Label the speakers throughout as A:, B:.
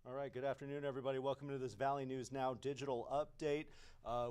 A: All right, good afternoon, everybody. Welcome to this Valley News Now digital update.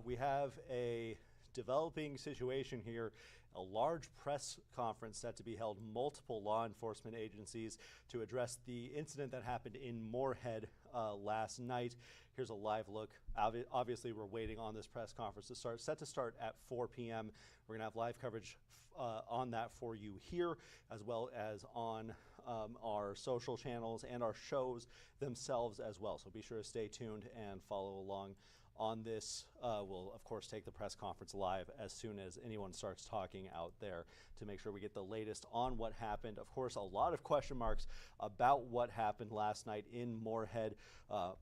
A: We have a developing situation here, a large press conference set to be held, multiple law enforcement agencies to address the incident that happened in Moorhead last night. Here's a live look. Obviously, we're waiting on this press conference to start, set to start at 4 p.m. We're going to have live coverage on that for you here, as well as on our social channels and our shows themselves as well. So be sure to stay tuned and follow along on this. We'll, of course, take the press conference live as soon as anyone starts talking out there to make sure we get the latest on what happened. Of course, a lot of question marks about what happened last night in Moorhead.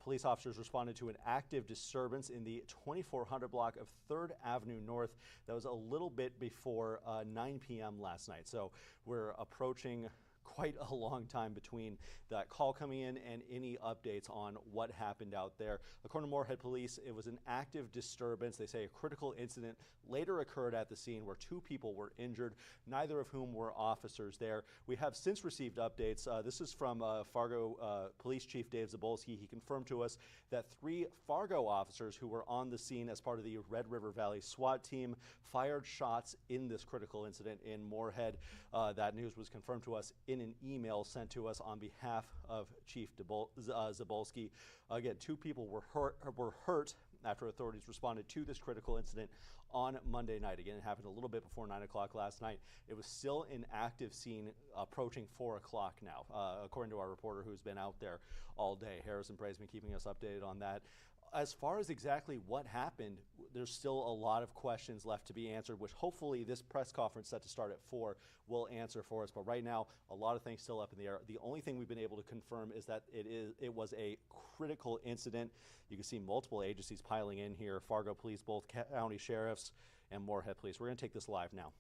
A: Police officers responded to an active disturbance in the 2400 block of 3rd Avenue North. That was a little bit before 9 p.m. last night. So we're approaching quite a long time between that call coming in and any updates on what happened out there. According to Moorhead Police, it was an active disturbance. They say a critical incident later occurred at the scene where 2 people were injured, neither of whom were officers there. We have since received updates. This is from Fargo Police Chief Dave Zabolski. He confirmed to us that 3 Fargo officers who were on the scene as part of the Red River Valley SWAT team fired shots in this critical incident in Moorhead. That news was confirmed to us in an email sent to us on behalf of Chief Zabolski. Again, 2 people were hurt after authorities responded to this critical incident on Monday night. Again, it happened a little bit before 9 o'clock last night. It was still an active scene approaching 4 o'clock now, according to our reporter who's been out there all day. Harrison Bray's been keeping us updated on that. As far as exactly what happened, there's still a lot of questions left to be answered, which hopefully this press conference set to start at 4 will answer for us. But right now, a lot of things still up in the air. The only thing we've been able to confirm is that it was a critical incident. You can see multiple agencies piling in here: Fargo Police, both county sheriffs, and Moorhead Police. We're going to take this live now.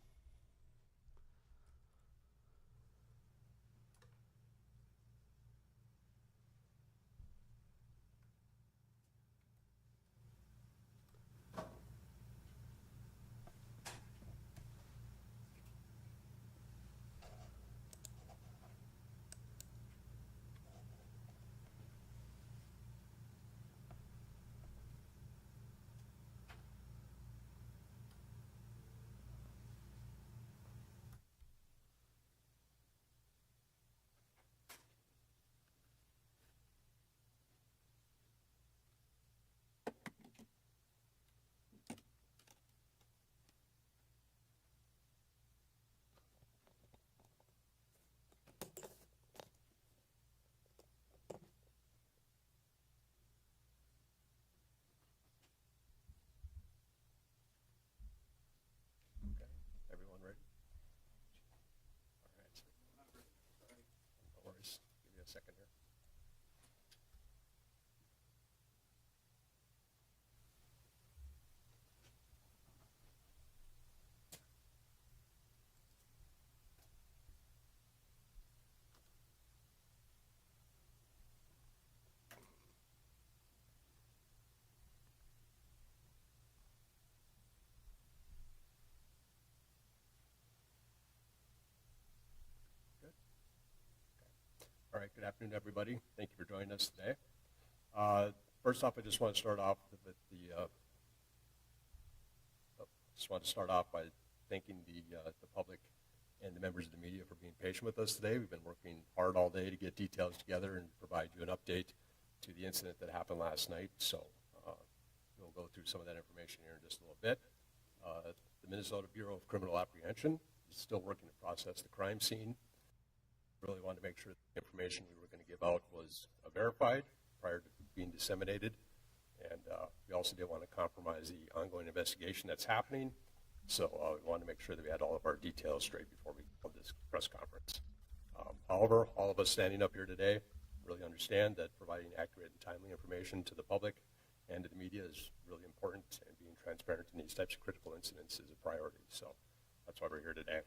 B: Everyone ready? All right. No worries. Give me a second here. All right, good afternoon, everybody. Thank you for joining us today. First off, I just want to start off by thanking the public and the members of the media for being patient with us today. We've been working hard all day to get details together and provide you an update to the incident that happened last night. So we'll go through some of that information here in just a little bit. The Minnesota Bureau of Criminal Apprehension is still working to process the crime scene. Really wanted to make sure the information we were going to give out was verified prior to being disseminated. And we also didn't want to compromise the ongoing investigation that's happening. So we wanted to make sure that we had all of our details straight before we held this press conference. However, all of us standing up here today really understand that providing accurate and timely information to the public and to the media is really important, and being transparent in these types of critical incidents is a priority. So that's why we're here today.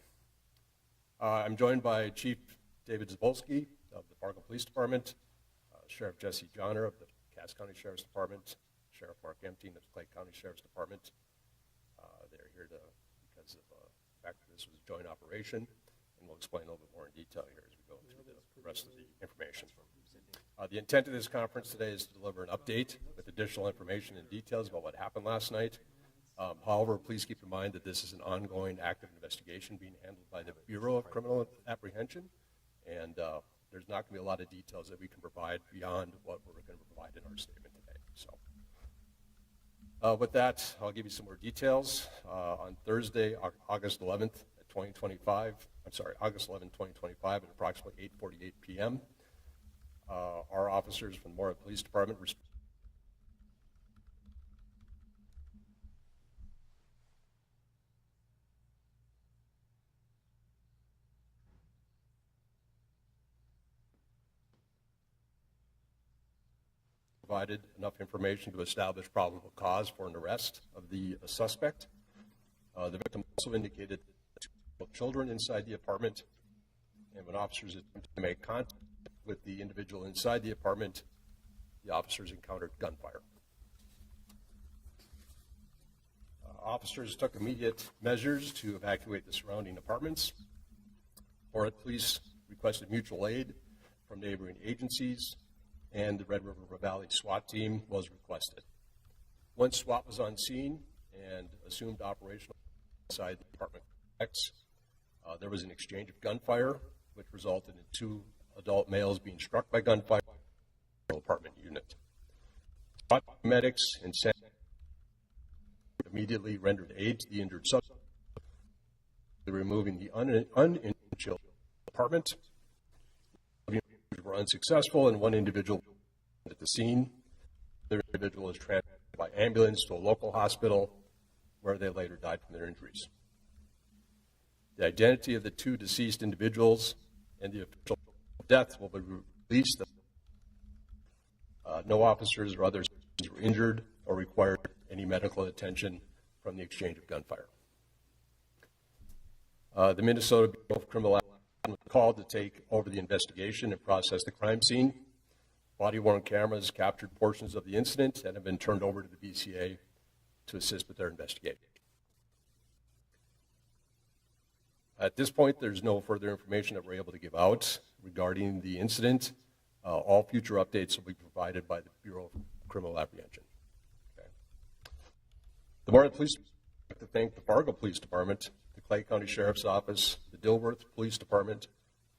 B: I'm joined by Chief David Zabolski of the Fargo Police Department, Sheriff Jesse Johnner of the Cass County Sheriff's Department, Sheriff Mark Empting of the Clay County Sheriff's Department. They're here because of the fact that this was a joint operation, and we'll explain a little bit more in detail here as we go through the rest of the information. The intent of this conference today is to deliver an update with additional information and details about what happened last night. However, please keep in mind that this is an ongoing active investigation being handled by the Bureau of Criminal Apprehension, and there's not going to be a lot of details that we can provide beyond what we're going to provide in our statement today. So, with that, I'll give you some more details. On Thursday, August 11th, 2025, August 11, 2025, at approximately 8:48 p.m., our officers from the Moorhead Police Department provided enough information to establish probable cause for an arrest of the suspect. The victim also indicated that two children inside the apartment, and when officers attempted to make contact with the individual inside the apartment, the officers encountered gunfire. Officers took immediate measures to evacuate the surrounding apartments. Moorhead Police requested mutual aid from neighboring agencies, and the Red River Valley SWAT team was requested. Once SWAT was on scene and assumed operational inside the apartment complex, there was an exchange of gunfire, which resulted in two adult males being struck by gunfire in the apartment unit. SWAT medics and immediately rendered aid to the injured subject, removing the uninjured children from the apartment. Were unsuccessful, and one individual at the scene. The individual was transported by ambulance to a local hospital, where they later died from their injuries. The identity of the two deceased individuals and the official death will be released. No officers or others were injured or required any medical attention from the exchange of gunfire. The Minnesota Bureau of Criminal was called to take over the investigation and process the crime scene. Body-worn cameras captured portions of the incident and have been turned over to the BCA to assist with their investigation. At this point, there's no further information that we're able to give out regarding the incident. All future updates will be provided by the Bureau of Criminal Apprehension. Okay. The Moorhead Police would like to thank the Fargo Police Department, the Clay County Sheriff's Office, the Dilworth Police Department,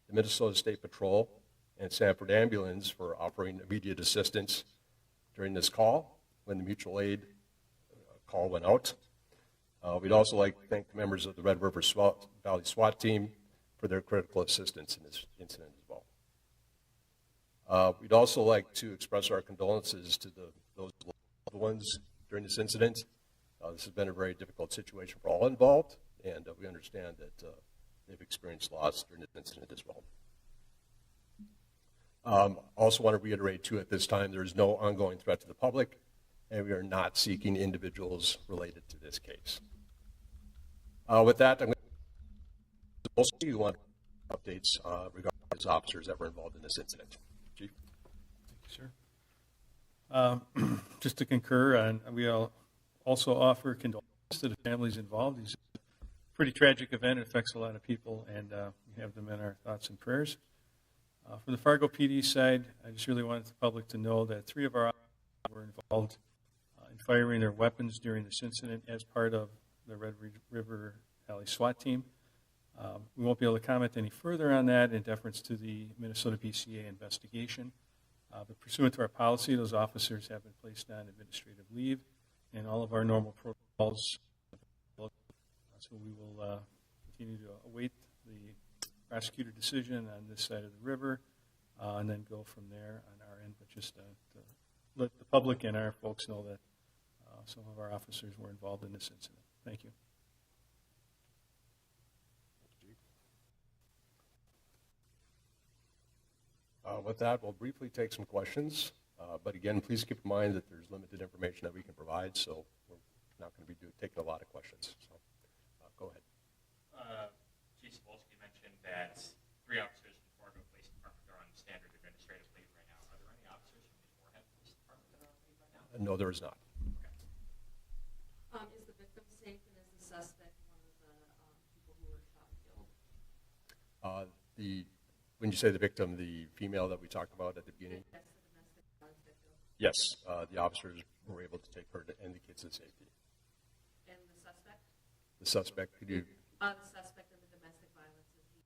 B: the Minnesota State Patrol, and Sanford Ambulance for offering immediate assistance during this call when the mutual aid call went out. We'd also like to thank the members of the Red River Valley SWAT team for their critical assistance in this incident as well. We'd also like to express our condolences to those loved ones during this incident. This has been a very difficult situation for all involved, and we understand that they've experienced loss during this incident as well. Also want to reiterate, too, at this time, there is no ongoing threat to the public, and we are not seeking individuals related to this case. With that, I'm going to also you want updates regarding those officers that were involved in this incident. Chief?
C: Thank you, sir. Just to concur, and we also offer condolences to the families involved. It's a pretty tragic event. It affects a lot of people, and we have them in our thoughts and prayers. From the Fargo PD side, I just really wanted the public to know that 3 of our officers were involved in firing their weapons during this incident as part of the Red River Valley SWAT team. We won't be able to comment any further on that in deference to the Minnesota BCA investigation. But pursuant to our policy, those officers have been placed on administrative leave, and all of our normal protocols. So we will continue to await the prosecutor decision on this side of the river, and then go from there on our end. But just to let the public and our folks know that some of our officers were involved in this incident. Thank you.
B: With that, we'll briefly take some questions. But again, please keep in mind that there's limited information that we can provide, so we're not going to be taking a lot of questions. So go ahead.
D: Chief Sapolsky mentioned that 3 officers from the Fargo Police Department are on standard administrative leave right now. Are there any officers from the Moorhead Police Department that are on leave right now?
B: No, there is not.
D: Okay.
E: Is the victim safe, and is the suspect one of the people who were shot and killed?
B: The When you say the victim, the female that we talked about at the beginning?
E: That's the domestic violence victim.
B: Yes, the officers were able to take her and the kids to safety.
E: And the suspect?
B: The suspect, could you?
E: The suspect of the domestic violence is the.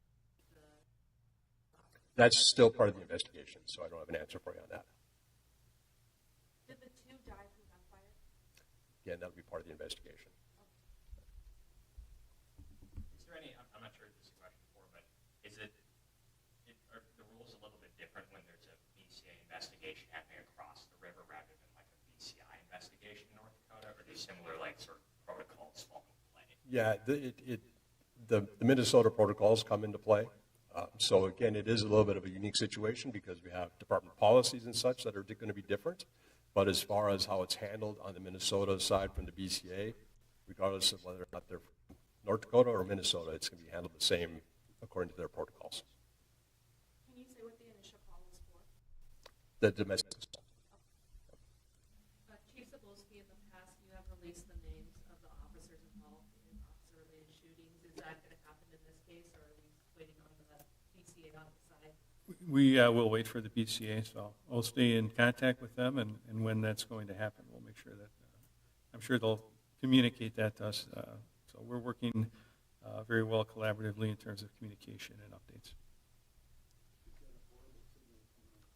B: That's still part of the investigation, so I don't have an answer for you on that.
E: Did the two die from gunfire?
B: Again, that'll be part of the investigation.
D: Is there any, I'm not sure if this is a question before, but is are the rules a little bit different when there's a BCA investigation happening across the river rather than like a BCI investigation in North Dakota? Or do similar like sort of protocols fall into play?
B: Yeah, the Minnesota protocols come into play. So again, it is a little bit of a unique situation because we have department policies and such that are going to be different. But as far as how it's handled on the Minnesota side from the BCA, regardless of whether or not they're from North Dakota or Minnesota, it's going to be handled the same according to their protocols.
E: Can you say what the initial call was for?
B: The domestic.
E: Chief Cebulski, in the past, you have released the names of the officers involved in officer-related shootings. Is that going to happen in this case, or are we waiting on the BCA on the side?
C: We will wait for the BCA, so I'll stay in contact with them, and when that's going to happen, we'll make sure that, I'm sure they'll communicate that to us. So we're working very well collaboratively in terms of communication and updates.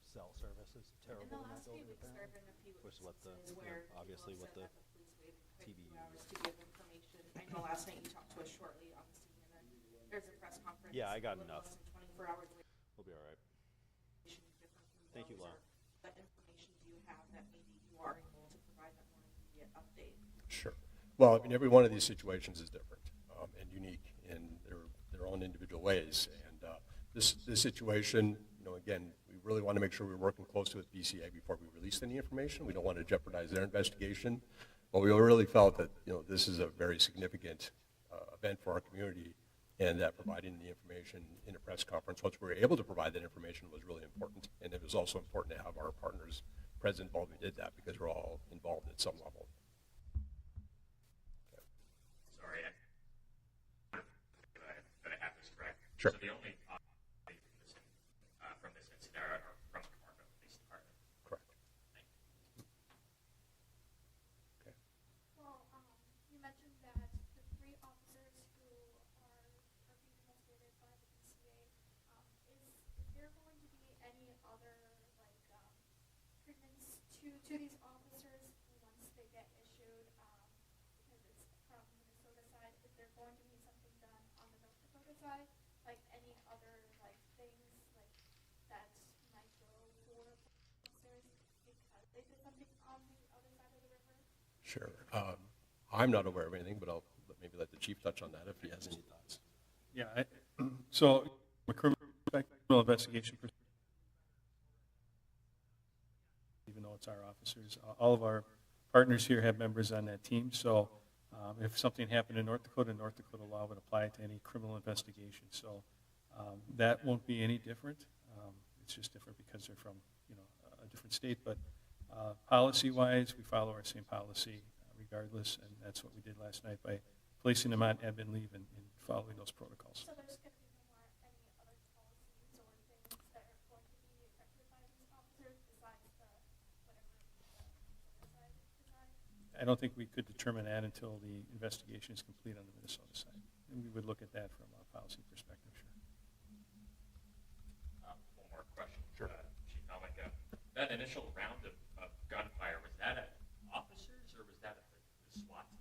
A: Cell service is terrible
E: In the
A: in that
E: last few
A: building,
E: weeks, there have
A: apparently.
E: been a few
A: Which is what the,
E: instances where
A: obviously
E: people
A: what
E: have
A: the
E: said that the police waited quite a
A: TBU
E: few hours to give information. I know last night you talked to us shortly on the CNN. There's a press conference.
A: Yeah, I got
E: a little
A: enough.
E: Less than 24 hours later.
A: We'll be all right.
E: Different from
A: Thank you,
E: those,
A: Laura.
E: or what information do you have that maybe you are able to provide that more immediate update?
B: Sure. Well, I mean, every one of these situations is different and unique in their own individual ways. And this situation, again, we really want to make sure we're working closely with BCA before we release any information. We don't want to jeopardize their investigation. But we really felt that, this is a very significant event for our community, and that providing the information in a press conference, once we were able to provide that information, was really important. And it was also important to have our partners present while we did that, because we're all involved at some level.
D: Sorry, that I have this correct.
B: Sure.
D: So the only from this incident are from the Marco Police Department.
B: Correct.
D: Thank you.
B: Okay.
F: Well, you mentioned that the three officers who are being investigated by the BCA, is there going to be any other treatments to these officers once they get issued? Because it's from Minnesota side, is there going to be something done on the North Dakota side, like any other things that might go for officers because they did something on the other side of the river?
B: Sure. I'm not aware of anything, but I'll maybe let the chief touch on that if he has any thoughts.
C: Yeah, so from a criminal investigation perspective, even though it's our officers, all of our partners here have members on that team. So if something happened in North Dakota law would apply to any criminal investigation. So that won't be any different. It's just different because they're from a different state. But policy-wise, we follow our same policy regardless, and that's what we did last night by placing them on admin leave and following those protocols.
F: So there's going to be no more any other policies or things that are going to be affected by these officers besides whatever the side decides?
C: I don't think we could determine that until the investigation is complete on the Minnesota side. And we would look at that from a policy perspective, sure.
D: One more question. Sure. Chief Melnick, that initial round of gunfire, was that at officers or was that at the SWAT team?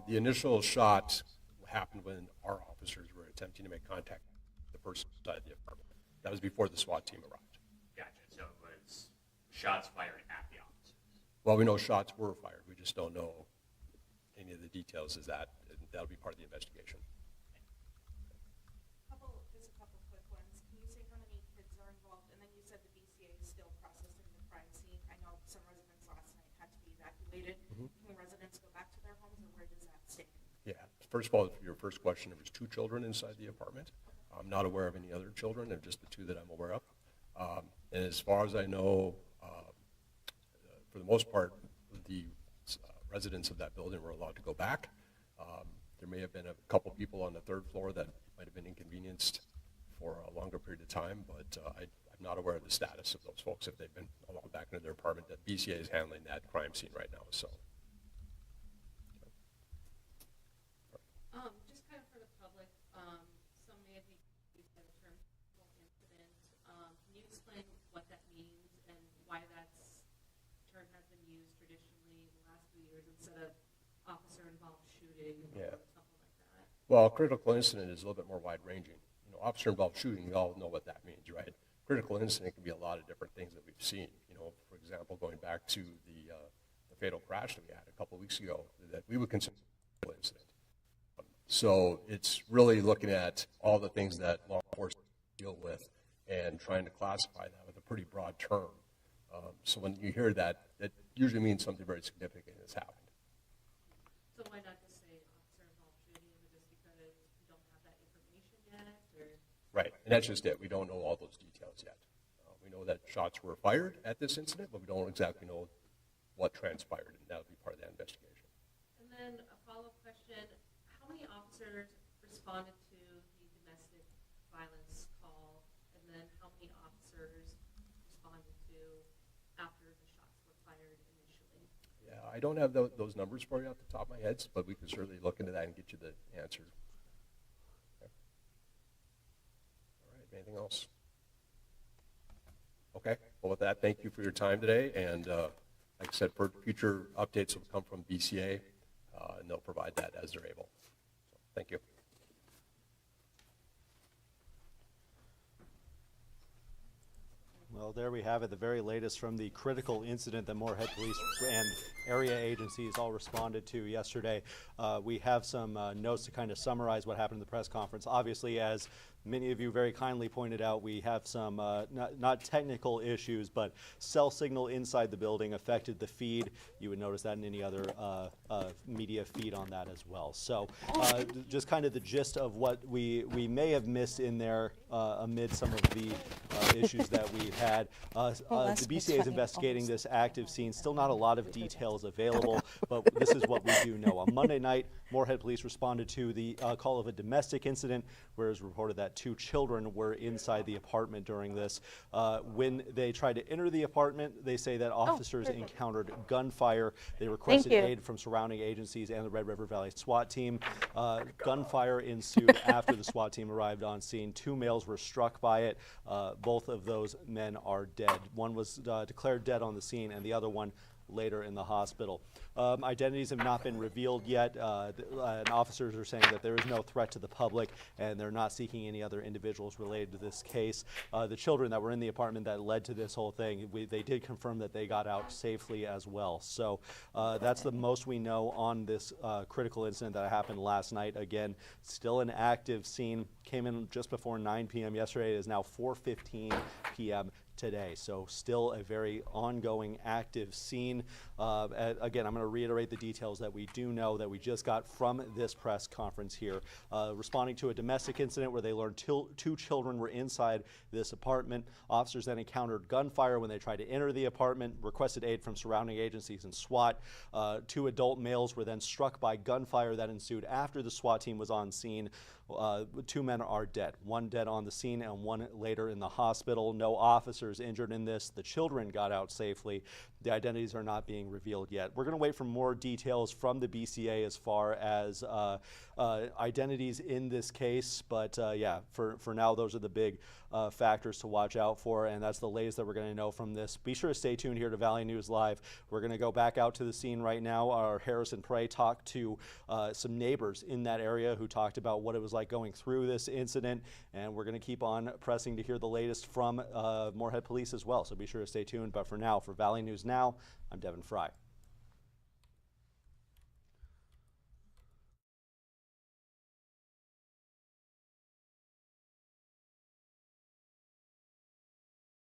B: The initial shot happened when our officers were attempting to make contact with the person inside the apartment. That was before the SWAT team arrived.
D: Gotcha. So it was shots fired at the officers.
B: Well, we know shots were fired. We just don't know any of the details of that, and that'll be part of the investigation.
E: Just a couple quick ones. Can you say how many kids are involved? And then you said the BCA is still processing the crime scene. I know some residents last night had to be evacuated. Can residents go back to their homes, or where does that stand?
B: Yeah. First of all, for your first question, there was 2 children inside the apartment. I'm not aware of any other children, and just the 2 that I'm aware of. And as far as I know, for the most part, the residents of that building were allowed to go back. There may have been a couple people on the 3rd floor that might have been inconvenienced for a longer period of time, but I'm not aware of the status of those folks, if they've been allowed back into their apartment. That BCA is handling that crime scene right now, so.
G: Just kind of for the public, some may have used the term incident. Can you explain what that means and why that term has been used traditionally in the last few years instead of officer-involved shooting or something like that?
B: Well, critical incident is a little bit more wide-ranging. You know, officer-involved shooting, we all know what that means, right? Critical incident can be a lot of different things that we've seen. You know, for example, going back to the fatal crash that we had a couple of weeks ago, that we would consider a critical incident. So it's really looking at all the things that law enforcement deal with and trying to classify that with a pretty broad term. So when you hear that, that usually means something very significant has happened.
G: So why not just say officer-involved shooting? Is it just because you don't have that information yet? Or?
B: Right, and that's just it. We don't know all those details yet. We know that shots were fired at this incident, but we don't exactly know what transpired, and that'll be part of that investigation.
G: And then a follow-up question. How many officers responded to the domestic violence call, and then how many officers responded to after the shots were fired initially?
B: Yeah, I don't have those numbers for you off the top of my head, but we can certainly look into that and get you the answer. Okay. All right, anything else? Okay, well with that, thank you for your time today, and like I said, for future updates will come from BCA, and they'll provide that as they're able. So, thank you.
A: Well, there we have it, the very latest from the critical incident that Moorhead Police and area agencies all responded to yesterday. We have some notes to kind of summarize what happened in the press conference. Obviously, as many of you very kindly pointed out, we have some not technical issues, but cell signal inside the building affected the feed. You would notice that in any other media feed on that as well. So just kind of the gist of what we may have missed in there amid some of the issues that we've had. The BCA is investigating this active scene. Still not a lot of details available, but this is what we do know. On Monday night, Moorhead Police responded to the call of a domestic incident where it was reported that 2 children were inside the apartment during this. When they tried to enter the apartment, they say that officers encountered gunfire. They requested aid from surrounding agencies and the Red River Valley SWAT team. Gunfire ensued after the SWAT team arrived on scene. 2 males were struck by it. Both of those men are dead. One was declared dead on the scene, and the other one later in the hospital. Identities have not been revealed yet, and officers are saying that there is no threat to the public, and they're not seeking any other individuals related to this case. The children that were in the apartment that led to this whole thing, they did confirm that they got out safely as well. So that's the most we know on this critical incident that happened last night. Again, still an active scene. Came in just before 9 p.m. yesterday. It is now 4:15 p.m. today. So still a very ongoing active scene. Again, I'm going to reiterate the details that we do know that we just got from this press conference here. Responding to a domestic incident where they learned 2 children were inside this apartment. Officers then encountered gunfire when they tried to enter the apartment, requested aid from surrounding agencies and SWAT. 2 adult males were then struck by gunfire that ensued after the SWAT team was on scene. 2 men are dead, 1 dead on the scene and 1 later in the hospital. No officers injured in this. The children got out safely. The identities are not being revealed yet. We're going to wait for more details from the BCA as far as identities in this case, but yeah, for now, those are the big factors to watch out for, and that's the latest that we're going to know from this. Be sure to stay tuned here to Valley News Live. We're going to go back out to the scene right now. Our Harrison Prey talked to some neighbors in that area who talked about what it was like going through this incident, and we're going to keep on pressing to hear the latest from Moorhead Police as well, so be sure to stay tuned. But for now, for Valley News Now, I'm Devin Fry.